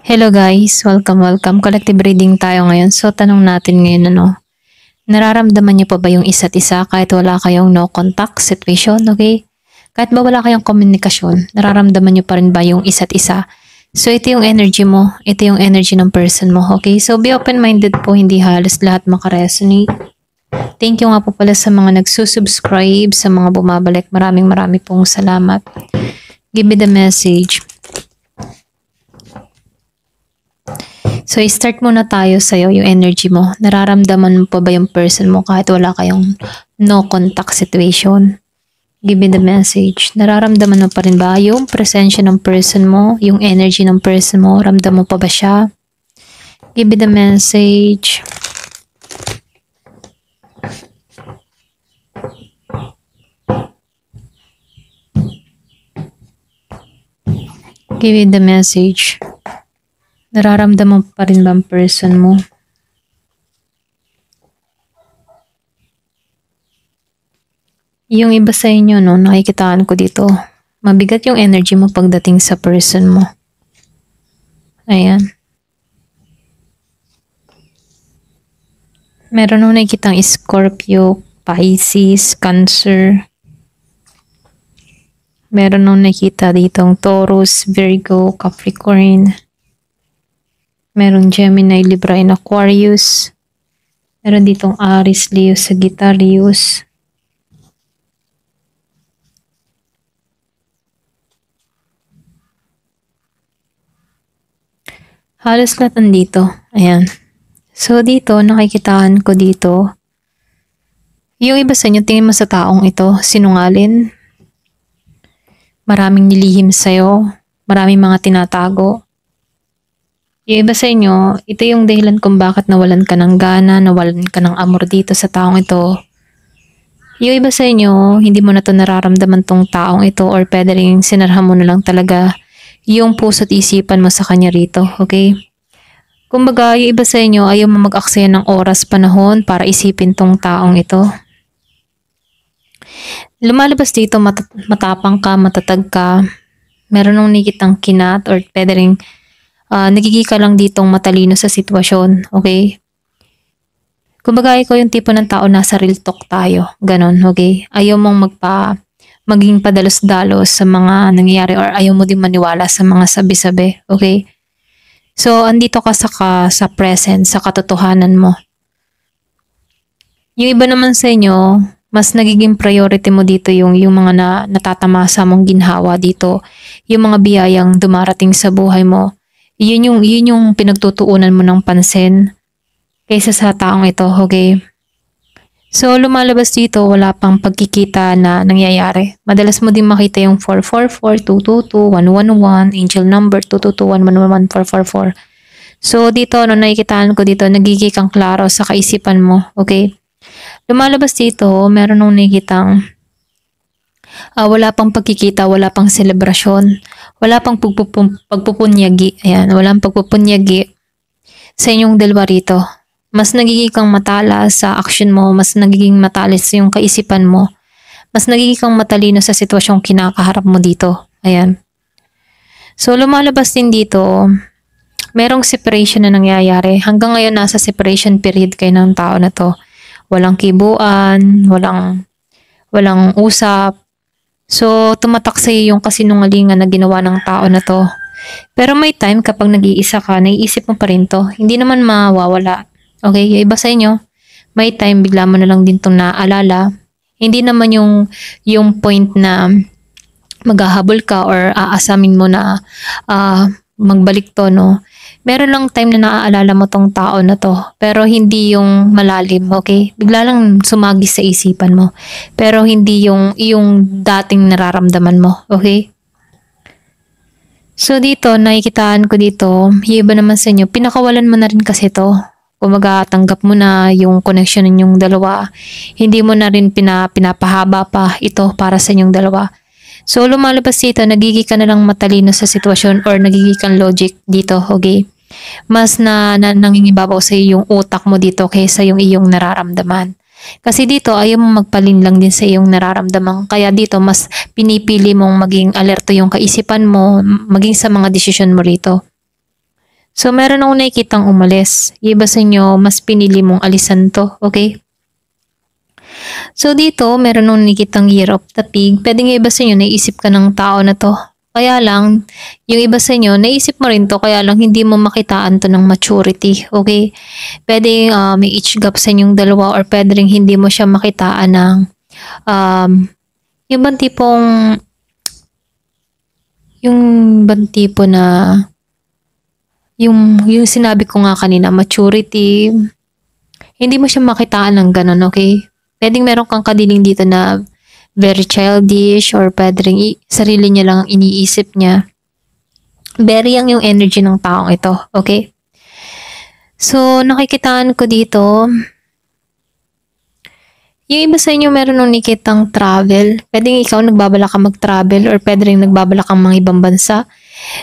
Hello guys, welcome. Collective reading tayo ngayon. So tanong natin ngayon nararamdaman niyo pa ba yung isa't isa kahit wala kayong no contact situation, okay? Kahit ba wala kayong komunikasyon, nararamdaman niyo pa rin ba yung isa't isa? So ito yung energy mo, ito yung energy ng person mo, okay? So be open-minded po, hindi halos lahat makaresonate. Thank you nga po pala sa mga nagsusubscribe, sa mga bumabalik. Maraming pong salamat. Give me the message. So, start muna tayo sa'yo, yung energy mo. Nararamdaman mo pa ba yung person mo kahit wala kayong no contact situation? Give me the message. Nararamdaman mo pa rin ba yung presensya ng person mo, yung energy ng person mo? Ramdam mo pa ba siya? Give me the message. Give me the message. Nararamdaman pa rin ba ang person mo? Yung iba sa inyo, no, nakikitaan ko dito, mabigat yung energy mo pagdating sa person mo. Ayan. Meron nung nakikitang Scorpio, Pisces, Cancer. Meron nung nakita ditong Taurus, Virgo, Capricorn. Meron Gemini, Libra, and Aquarius. Meron ditong Aries, Leo, Sagittarius. Halos lahat nandito. Ayan. So dito, nakikitaan ko dito. Yung iba sa inyo, tingin mo sa taong ito, sinungalin. Maraming nilihim sa'yo. Maraming mga tinatago. Yung iba sa inyo, ito yung dahilan kung bakit nawalan ka ng gana, nawalan ka ng amor dito sa taong ito. Yung iba sa inyo, hindi mo na to nararamdaman tong taong ito or pwede rin sinarhan mo na lang talaga yung puso't isipan mo sa kanya rito, okay? Kumbaga, yung iba sa inyo, ayaw mo mag-aksaya ng oras, panahon para isipin tong taong ito. Lumalabas dito, matapang ka, matatag ka, meron nung nakikitang kinat or pwede rin nagiging ka lang ditong matalino sa sitwasyon, okay? Kumbaga, ikaw yung tipo ng tao nasa real talk tayo, ganon, okay? Ayaw mong maging padalos-dalos sa mga nangyayari or ayaw mo din maniwala sa mga sabi-sabi, okay? So, andito ka sa present, sa katotohanan mo. Yung iba naman sa inyo, mas nagiging priority mo dito yung mga natatamasa mong ginhawa dito, yung mga biyayang dumarating sa buhay mo. Yun yung pinagtutuunan mo ng pansin kaysa sa taong ito, okay? So, lumalabas dito, wala pang pagkikita na nangyayari. Madalas mo din makita yung 444, 222, 111, angel number 222, 111, 444. So, dito, nakikitaan ko dito, nagiging kang klaro sa kaisipan mo, okay? Lumalabas dito, meron nung nakikitang wala pang pagkikita, wala pang selebrasyon, wala pang pagpupunyagi. Ayan, walang pagpupunyagi sa inyong dalawa rito. Mas nagiging kang matalas sa action mo, mas nagiging matalas yung kaisipan mo, mas nagiging kang matalino sa sitwasyong kinakaharap mo dito. Ayan. So, lumalabas din dito, merong separation na nangyayari. Hanggang ngayon, nasa separation period kayo ng tao na to. Walang kibuan, walang usap. So, tumatak sa iyo yung kasinungalingan na ginawa ng tao na to. Pero may time kapag nag-iisa ka, naiisip mo pa rin to. Hindi naman mawawala. Okay? Yung iba sa inyo, may time bigla mo na lang din itong naalala. Hindi naman yung point na maghahabol ka or aasamin mo na magbalik to, no? Meron lang time na naaalala mo tong tao na to, pero hindi yung malalim, okay? Bigla lang sumagis sa isipan mo, pero hindi yung dating nararamdaman mo, okay? So dito, nakikitaan ko dito, yung iba naman sa inyo, pinakawalan mo na rin kasi to. Kumaga, tanggap mo na yung connection ninyong dalawa. Hindi mo na rin pinapahaba pa ito para sa inyong dalawa. So, lumalabas dito, nagiging ka na lang matalino sa sitwasyon or nagiging kang logic dito, okay? Mas nangingibabaw sa yung utak mo dito kaysa yung iyong nararamdaman. Kasi dito, ayaw mo magpalinlang din sa iyong nararamdaman. Kaya dito, mas pinipili mong maging alerto yung kaisipan mo, maging sa mga desisyon mo rito. So, meron akong nakikitang umalis. Yung iba sa inyo, mas pinili mong alisan to, okay? So, dito, meron akong nakikitang Year of the Pig. Pwede nga iba sa inyo, naisip ka ng tao na to. Kaya lang, yung iba sa inyo, naisip mo rin to, kaya lang hindi mo makitaan to ng maturity, okay? Pwede may age gap sa inyong dalawa or pwede rin hindi mo siya makitaan ng yung bang tipong na yung sinabi ko nga kanina, maturity, hindi mo siya makitaan ng ganun, okay? Pwedeng meron kang kadiling dito na very childish or pwede rin sarili niya lang ang iniisip niya. Very young yung energy ng taong ito, okay? So, nakikitaan ko dito, yung iba sa inyo meron nung nakitang travel. Pwedeng ikaw nagbabala ka mag-travel or pwede rin nagbabala kang mga ibang bansa.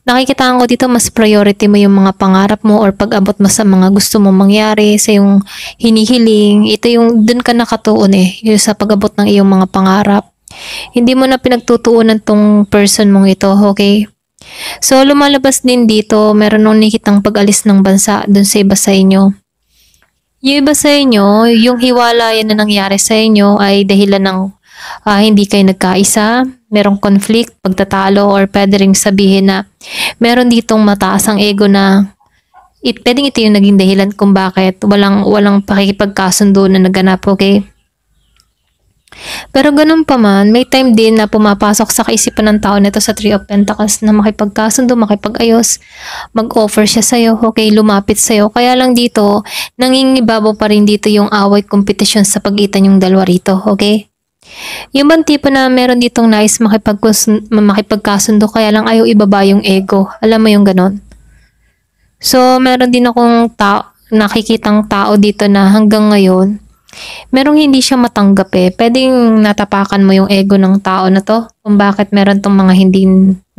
Nakikitaan ko dito mas priority mo yung mga pangarap mo or pag-abot mo sa mga gusto mo mangyari, sa yung hinihiling. Ito yung dun ka nakatuon yung sa pag-abot ng iyong mga pangarap. Hindi mo na pinagtutuunan tong person mong ito, okay? So, lumalabas din dito, meron nung nakitang pag-alis ng bansa dun sa iba sa inyo. Yung iba sa inyo, yung hiwalayan na nangyari sa inyo ay dahilan ng hindi kayo nagkaisa, merong conflict, pagtatalo, or pwede ring sabihin na meron ditong mataas ang ego na pwedeng ito yung naging dahilan kung bakit walang pakikipagkasundo na naganap, okay? Pero ganun pa man, may time din na pumapasok sa kaisipan ng tao nito sa Three of Pentacles na makipagkasundo, makipag-ayos, mag-offer siya sa'yo, okay, lumapit sa'yo. Kaya lang dito, nangingibabaw pa rin dito yung away competition sa pagitan yung dalawa rito, okay? Yung bang tipo na meron ditong nais makipagkasundo kaya lang ayaw ibaba yung ego. Alam mo yung ganon? So, meron din akong nakikitang tao dito na hanggang ngayon, merong hindi siya matanggap Pwedeng natapakan mo yung ego ng tao na to kung bakit meron tong mga hindi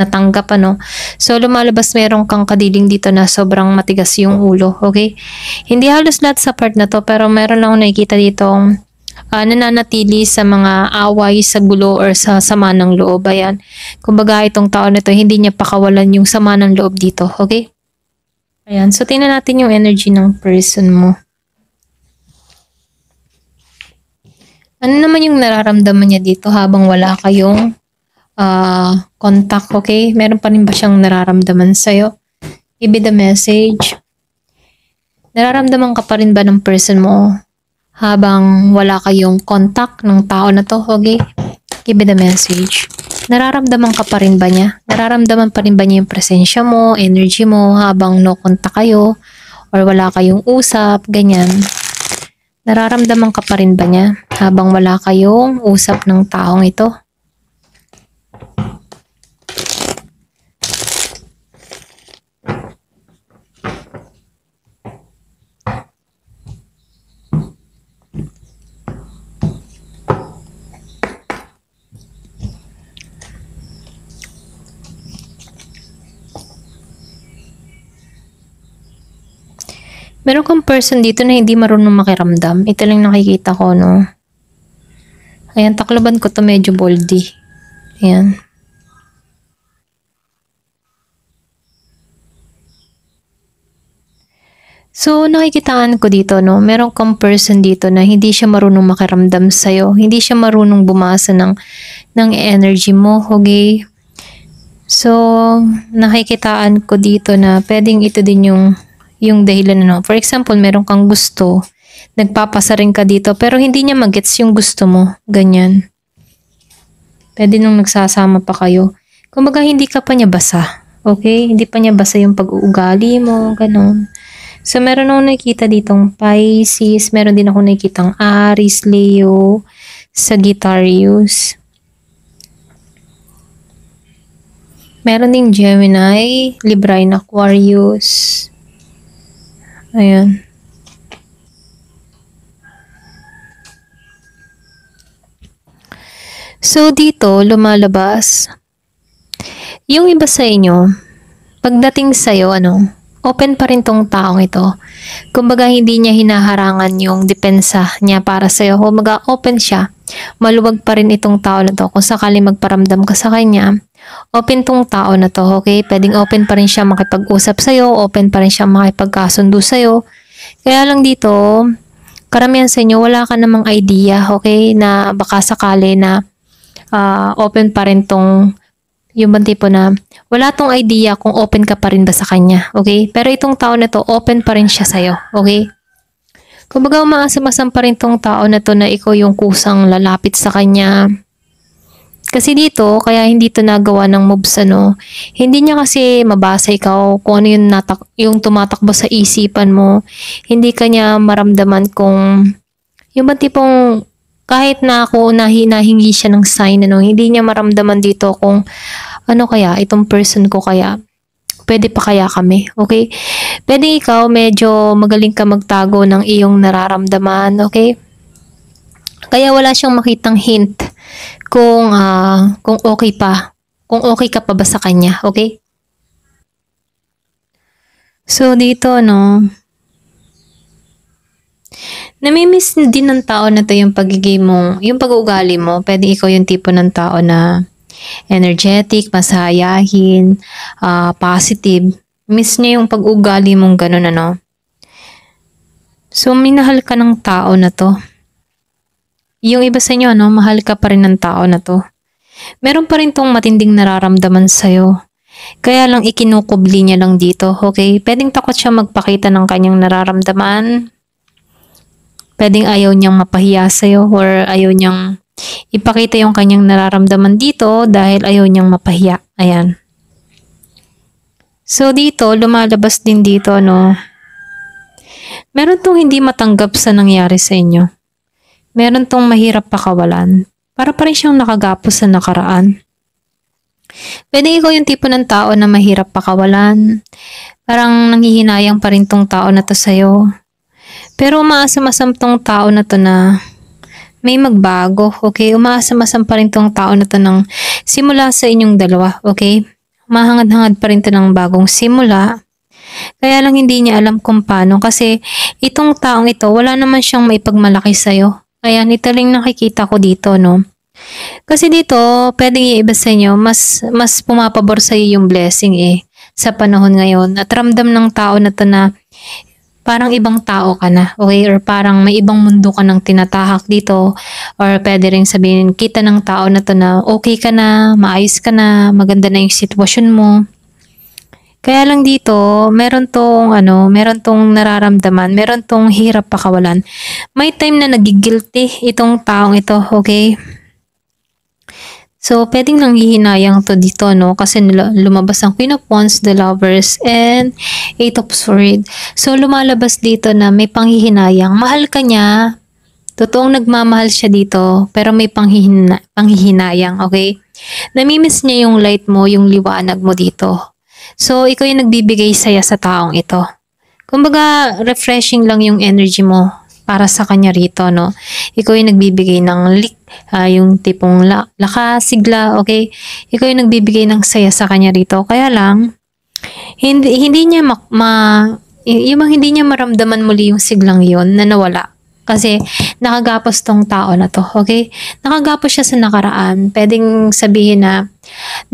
natanggap, ano. So, lumalabas meron kang kadiling dito na sobrang matigas yung ulo, okay? Hindi halos lahat sa part na to, pero meron lang ako nakikita ditong nananatili sa mga away, sa gulo, or sa sama ng loob. Ayan. Kumbaga, itong tao na to, hindi niya pakawalan yung sama ng loob dito, okay? Ayan. So, tingnan natin yung energy ng person mo. Ano naman yung nararamdaman niya dito habang wala kayong contact, okay? Meron pa rin ba siyang nararamdaman sa'yo? Give me the message. Nararamdaman ka pa rin ba ng person mo habang wala kayong contact ng tao na to, okay? Give me the message. Nararamdaman ka pa rin ba niya? Nararamdaman pa rin ba niya yung presensya mo, energy mo habang no contact kayo or wala kayong usap, ganyan? Nararamdaman ka pa rin ba niya habang wala kayong usap ng taong ito? Meron kang person dito na hindi marunong makiramdam. Ito lang nakikita ko, no? Ayan, taklaban ko to medyo boldy. Ayan. So, nakikitaan ko dito, no? Meron kang person dito na hindi siya marunong makiramdam sa'yo. Hindi siya marunong bumasa ng energy mo, okay? So, nakikitaan ko dito na pwedeng ito din yung dahilan, no? For example, meron kang gusto, nagpapasa rin ka dito, pero hindi niya magets yung gusto mo. Ganyan. Pwede nung nagsasama pa kayo. Kumbaga, hindi ka pa niya basa. Okay? Hindi pa niya basa yung pag-uugali mo, ganun. So, meron akong nakikita ditong Pisces, meron din ako nakikitang Aries, Leo, Sagittarius. Meron ding Gemini, Libra, and Aquarius. Ayan. So, dito, lumalabas. Yung iba sa inyo, pagdating sa'yo, open pa rin tong taong ito. Kumbaga, hindi niya hinaharangan yung depensa niya para sa'yo. Kumbaga, open siya. Maluwag pa rin itong tao na to. Kung sakali magparamdam ka sa kanya, Open tong tao na to, okay? Pwedeng open pa rin siya makipag-usap sa'yo, open pa rin siya makipagkasundo sa'yo. Kaya lang dito, karamihan sa inyo, wala ka namang idea, okay? Na baka sakali na open pa rin tong, yung bang tipo na, wala tong idea kung open ka pa rin ba sa kanya, okay? Pero itong tao na to, open pa rin siya sa'yo, okay? Kumbaga, umaasam-asam pa rin tong tao na to na ikaw yung kusang lalapit sa kanya. Kasi dito, kaya hindi to nagawa ng moves, ano, hindi niya kasi mabasa ikaw kung ano yung, yung tumatakbo sa isipan mo. Hindi kanya maramdaman kung, yung ba tipong, kahit na ako nahingi siya ng sign, ano, hindi niya maramdaman dito kung, ano kaya, itong person ko kaya, pwede pa kaya kami, okay? Pwede ikaw, medyo magaling ka magtago ng iyong nararamdaman, okay? Kaya wala siyang makitang hint kung okay pa, kung okay ka pa ba sa kanya, okay? So dito, no, namimiss din ng tao na to yung pagiging mo, yung pag-uugali mo. Pwede ikaw yung tipo ng tao na energetic, masayahin, positive. Miss niya yung pag-uugali mong ganun, ano. So minahal ka ng tao na to. Yung iba sa inyo, no, mahal ka pa rin ng tao na to. Meron pa rin tong matinding nararamdaman sa'yo. Kaya lang ikinukubli niya lang dito, okay? Pwedeng takot siya magpakita ng kanyang nararamdaman. Pwedeng ayaw niyang mapahiya sa'yo or ayaw niyang ipakita yung kanyang nararamdaman dito dahil ayaw niyang mapahiya. Ayan. So dito, lumalabas din dito, no? Meron tong hindi matanggap sa nangyari sa inyo. Meron tong mahirap pakawalan. Para pa rin siyang nakagapos sa nakaraan. Pwede ikaw yung tipo ng tao na mahirap pakawalan. Parang nanghihinayang pa rin tong tao na to sa'yo. Pero umaasam-asam tong tao na to na may magbago, okay? Umaasam-asam pa rin tong tao na to ng simula sa inyong dalawa, okay? Mahangad-hangad pa rin to ng bagong simula. Kaya lang hindi niya alam kung paano kasi itong taong ito, wala naman siyang maipagmalaki sa'yo. Ayan, ito lang nakikita ko dito, no? Kasi dito, pwedeng iiba sa inyo, mas pumapabor sa iyo yung blessing sa panahon ngayon. At ramdam ng tao na to na parang ibang tao ka na, okay? Or parang may ibang mundo ka nang tinatahak dito. Or pwede rin sabihin, kita ng tao na to na okay ka na, maayos ka na, maganda na yung sitwasyon mo. Kaya lang dito, meron tong nararamdaman, meron tong hirap pakawalan. May time na nagigilty itong taong ito, okay? So, pwedeng nanghihinayang to dito, no? Kasi lumabas ang Queen of Wands, the Lovers, and Eight of Swords. So, lumalabas dito na may panghihinayang. Mahal ka niya, totoong nagmamahal siya dito, pero may panghihinayang, okay? Namimiss niya yung light mo, yung liwanag mo dito. So, ikaw yung nagbibigay saya sa taong ito. Kumbaga, refreshing lang yung energy mo para sa kanya rito, no? Ikaw yung nagbibigay ng yung tipong lakas, sigla, okay? Ikaw yung nagbibigay ng saya sa kanya rito. Kaya lang, hindi niya hindi niya maramdaman muli yung siglang yon na nawala. Kasi nakagapos tong tao na to, okay? Nakagapos siya sa nakaraan. Pwedeng sabihin na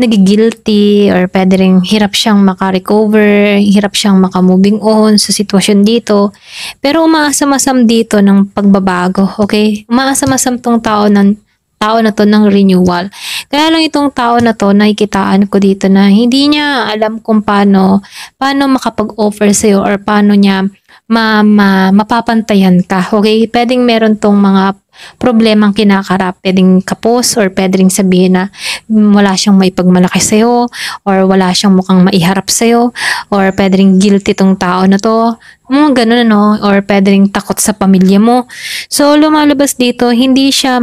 nagigilty or pwede rin hirap siyang makarecover, hirap siyang makamoving on sa sitwasyon dito. Pero umaasam-asam dito ng pagbabago, okay? Umaasam-asam tong tao na to ng renewal. Kaya lang itong tao na to, nakikitaan ko dito na hindi niya alam kung paano makapag-offer sa'yo or paano niya mapapantayan ka, okay? Pwedeng meron tong mga problemang kinakarap, pwedeng kapos or pwedeng sabihin na wala siyang maipagmalaki sa'yo or wala siyang mukhang maiharap sa'yo or pwedeng guilty tong tao na to, mga ganun, no? Or pwedeng takot sa pamilya mo. So, lumalabas dito, hindi siya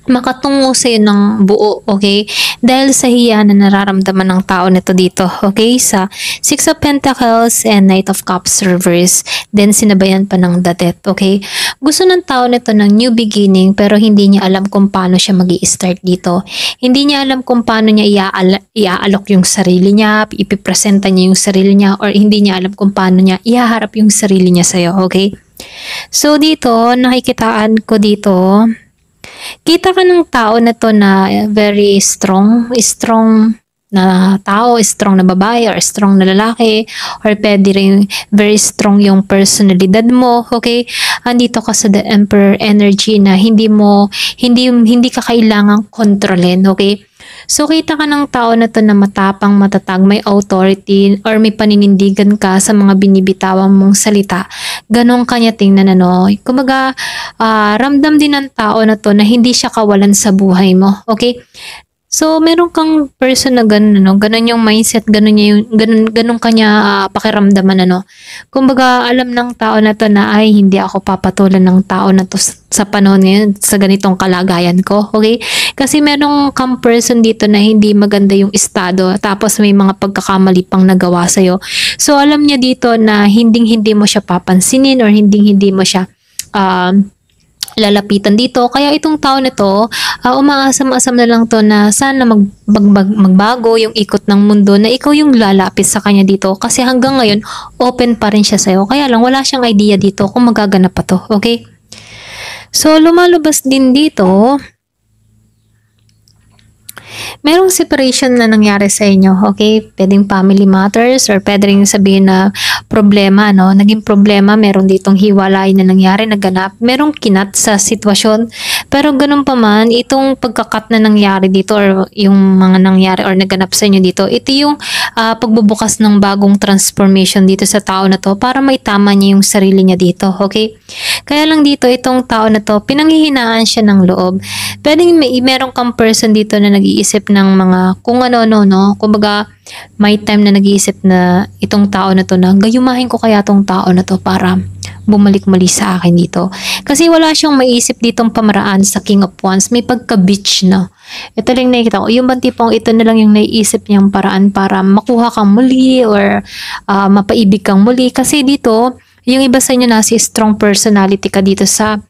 makatungo sa'yo ng buo, okay? Dahil sa hiya na nararamdaman ng tao nito dito, okay? Sa Six of Pentacles and Knight of Cups reverse, then sinabayan pa ng the Death, okay? Gusto ng tao nito ng new beginning pero hindi niya alam kung paano siya magi-start dito. Hindi niya alam kung paano niya iaalok yung sarili niya, ipipresenta niya yung sarili niya, or hindi niya alam kung paano niya ihaharap yung sarili niya sa'yo, okay? So dito, nakikitaan ko dito, Kita ka ng tao na to na very strong na tao, strong na babae or strong na lalaki, or pwede rin very strong yung personalidad mo, okay? Andito ka sa the Emperor energy na hindi ka kailangang kontrolin, okay? So kita ka ng tao na to na matapang, matatag, may authority or may paninindigan ka sa mga binibitawan mong salita. Ganon kanya tingnan ano. Kumbaga, ramdam din ng tao na to na hindi siya kawalan sa buhay mo, okay? So, meron kang person na ganun, ano, ganun yung mindset, ganun kanya pakiramdaman, ano. Kumbaga, alam ng tao na to na, ay, hindi ako papatulan ng tao na to sa panahon ngayon, sa ganitong kalagayan ko, okay? Kasi merong kang person dito na hindi maganda yung estado, tapos may mga pagkakamali pang nagawa sa'yo. So, alam niya dito na hindi mo siya papansinin or hindi mo siya, lalapitan dito. Kaya itong tao na to, umaasam-asam na lang to na sana magbago yung ikot ng mundo na ikaw yung lalapit sa kanya dito. Kasi hanggang ngayon, open pa rin siya sa'yo. Kaya lang, wala siyang idea dito kung magaganap pa to. Okay? So, lumalabas din dito, merong separation na nangyari sa inyo, okay? Pwedeng family matters or pwede rin sabihin na problema, no? Naging problema, meron ditong hiwalay na nangyari, naganap. Merong kinat sa sitwasyon. Pero ganun pa man, itong pagkakat na nangyari dito or yung mga nangyari or naganap sa inyo dito, ito yung pagbubukas ng bagong transformation dito sa tao na to para maitama niya yung sarili niya dito, okay? Kaya lang dito, itong tao na to, pinanghihinaan siya ng loob. Pwedeng meron kang person dito na nag-iisip ng mga kung ano-ano, no? Kumbaga, may time na nag-iisip na itong tao na to na gayumahin ko kaya tong tao na to para bumalik muli sa akin dito. Kasi wala siyang maisip ditong pamaraan sa King of Wands. May pagka-bitch na. Ito lang nakikita ko. Yung bang tipong ito na lang yung naiisip niyang paraan para makuha kang muli or mapaibig kang muli. Kasi dito, yung iba sa inyo na si strong personality ka dito sa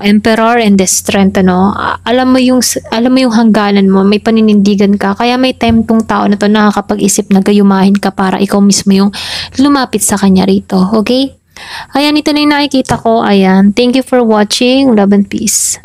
Emperor and the Strength, ano. Alam mo yung hangganan mo, may paninindigan ka. Kaya may time tong tao na to nakakapag-isip na gayumahin ka para ikaw mismo yung lumapit sa kanya rito. Okay? Ayan, ito na yung nakikita ko. Ayan. Thank you for watching. Love and peace.